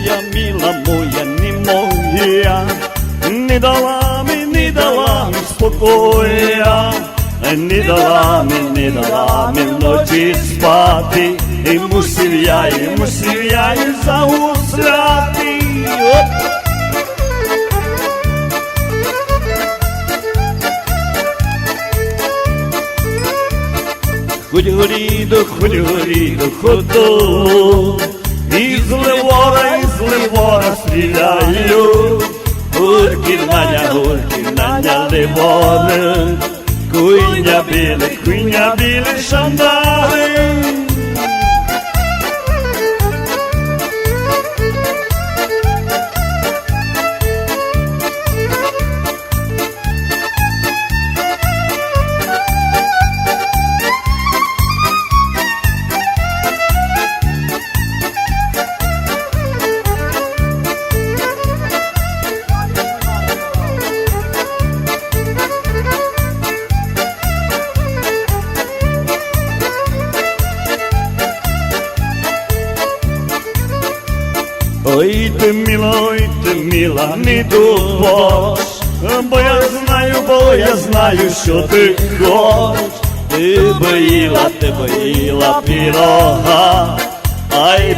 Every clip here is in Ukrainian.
моя, мила моя, не моя, не дала ми спокоя, не дала ми вночі спати, і мусив я і загусляти. Хоть горіду, ходу, із Ливора стріляю. Гурки наня Ливора, куйня білі шандали. Ой ти мила, не дуваш, бо я знаю, що ти хочеш. Ти боїла пірога, ай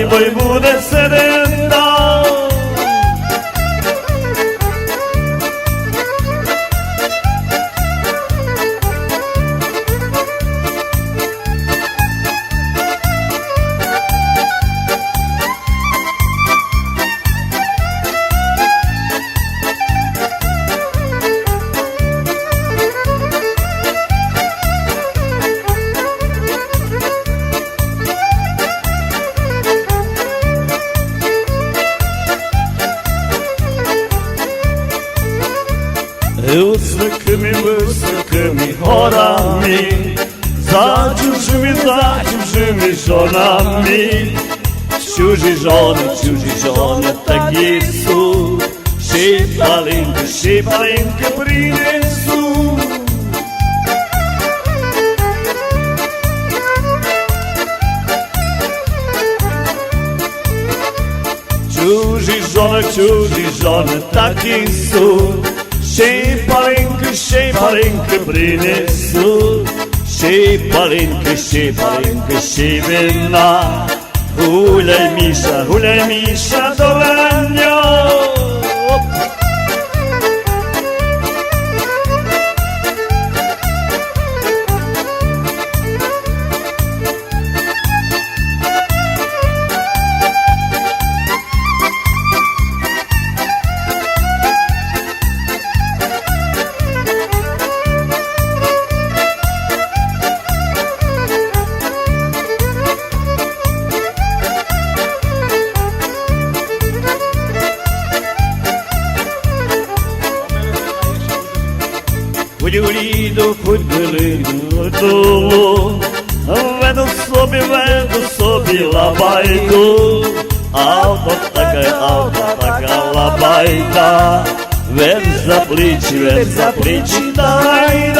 бой буде середа. Високими горами, за чужими жонами, чужі жони такі су, шипалинки принесу. Чужі жони такі су, шипалинки принесу, шипалинки шивина. Гуляй, Міша, доленьо. Хоть долу, веду собі лабайду, авто така лабайда, вверх за плечі, дай.